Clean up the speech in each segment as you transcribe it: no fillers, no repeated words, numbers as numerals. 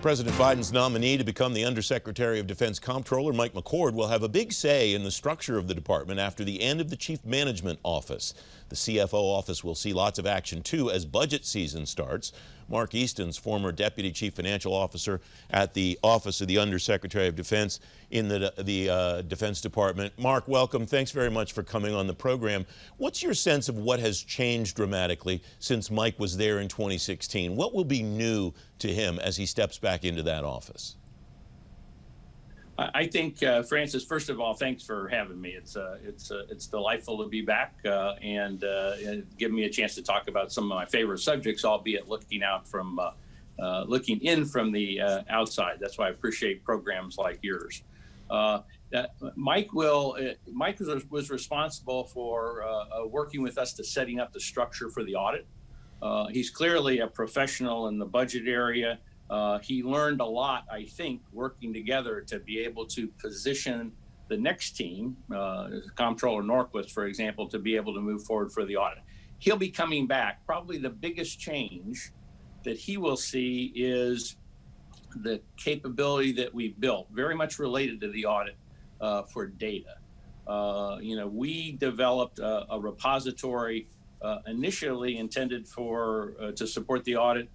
President Biden's nominee to become the Undersecretary of Defense Comptroller, Mike McCord, will have a big say in the structure of the department after the end of the Chief Management Office. The CFO office will see lots of action, too, as budget season starts. Mark Easton's former Deputy Chief Financial Officer at the Office of the Undersecretary of Defense in the Defense Department. Mark, welcome. Thanks very much for coming on the program. What's your sense of what has changed dramatically since Mike was there in 2016? What will be new to him as he steps back into that office? I think, Francis, first of all, thanks for having me. It's delightful to be back and give me a chance to talk about some of my favorite subjects, albeit looking in from the outside. That's why I appreciate programs like yours. Mike was responsible for working with us to setting up the structure for the audit. He's clearly a professional in the budget area. He learned a lot, I think, working together to be able to position the next team, Comptroller Norquist, for example, to be able to move forward for the audit. He'll be coming back. Probably the biggest change that he will see is the capability that we built, very much related to the audit for data. We developed a repository initially intended to support the audit.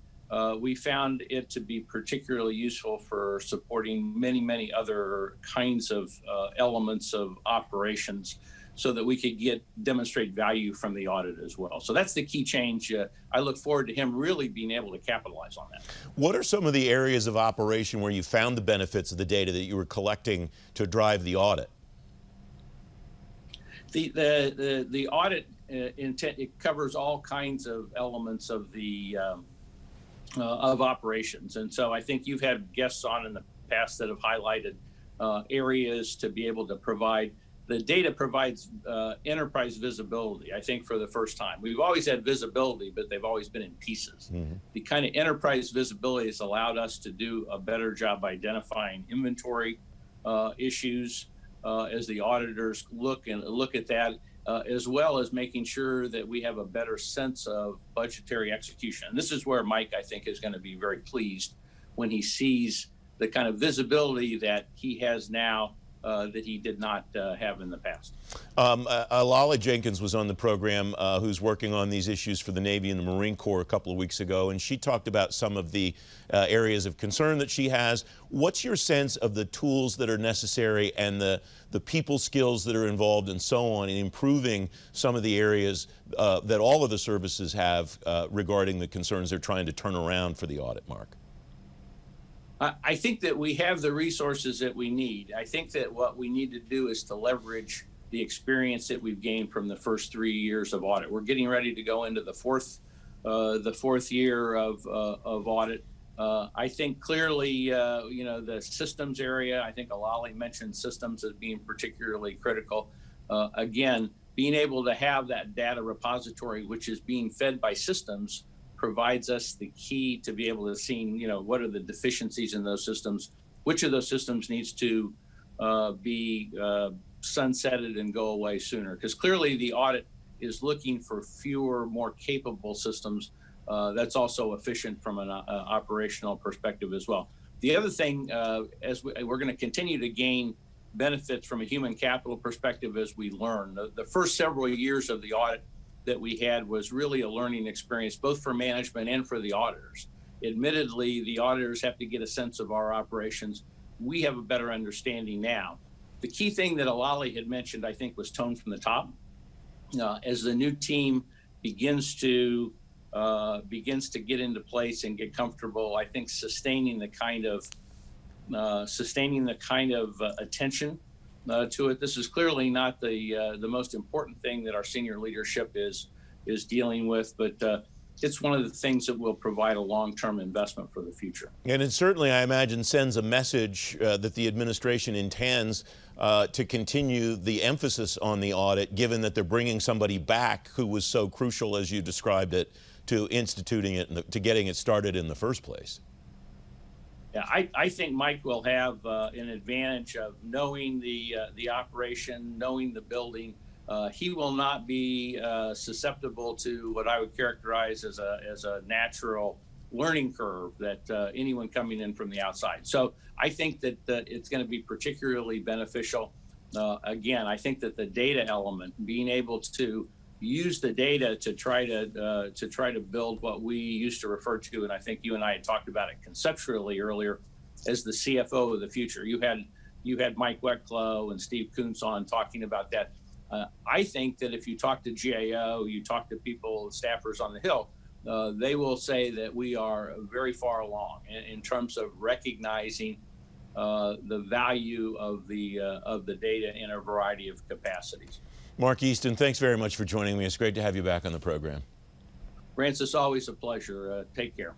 We found it to be particularly useful for supporting many other kinds of elements of operations so that we could demonstrate value from the audit as well. So that's the key change. I look forward to him really being able to capitalize on that. What are some of the areas of operation where you found the benefits of the data that you were collecting to drive the audit? The audit it covers all kinds of elements of the of operations. And so I think you've had guests on in the past that have highlighted areas to be able to provide. The data provides enterprise visibility, I think, for the first time. We've always had visibility, but they've always been in pieces. Mm-hmm. The kind of enterprise visibility has allowed us to do a better job identifying inventory issues as the auditors look at that. As well as making sure that we have a better sense of budgetary execution. And this is where Mike, I think, is going to be very pleased when he sees the kind of visibility that he has now that he did not have in the past. Lala Jenkins was on the program who's working on these issues for the Navy and the Marine Corps a couple of weeks ago, and she talked about some of the areas of concern that she has. What's your sense of the tools that are necessary and the people skills that are involved and so on in improving some of the areas that all of the services have regarding the concerns they're trying to turn around for the audit, Mark? I think that we have the resources that we need. I think that what we need to do is to leverage the experience that we've gained from the first 3 years of audit. We're getting ready to go into the fourth year of audit. I think clearly, the systems area, I think Alali mentioned systems as being particularly critical. Again, being able to have that data repository, which is being fed by systems, provides us the key to be able to see, what are the deficiencies in those systems, which of those systems needs to be sunsetted and go away sooner. Because clearly the audit is looking for fewer, more capable systems. That's also efficient from an operational perspective as well. The other thing, as we're going to continue to gain benefits from a human capital perspective as we learn. The first several years of the audit that we had was really a learning experience, both for management and for the auditors. Admittedly, the auditors have to get a sense of our operations. We have a better understanding now. The key thing that Alali had mentioned, I think, was tone from the top. As the new team begins to get into place and get comfortable, I think sustaining the kind of attention to it. This is clearly not the most important thing that our senior leadership is dealing with, but it's one of the things that will provide a long-term investment for the future. And it certainly, I imagine, sends a message that the administration intends to continue the emphasis on the audit, given that they're bringing somebody back who was so crucial, as you described it, to instituting it and to getting it started in the first place. Yeah, I think Mike will have an advantage of knowing the operation, knowing the building. He will not be susceptible to what I would characterize as a natural learning curve that anyone coming in from the outside. So I think that it's going to be particularly beneficial. Again, I think that the data element, being able to use the data to try to build what we used to refer to, and I think you and I had talked about it conceptually earlier, as the CFO of the future. You had Mike Wecklow and Steve Kuntz on talking about that. I think that if you talk to GAO, you talk to people, staffers on the Hill, they will say that we are very far along in terms of recognizing the value of the data in a variety of capacities. Mark Easton, thanks very much for joining me. It's great to have you back on the program. Francis, always a pleasure. Take care.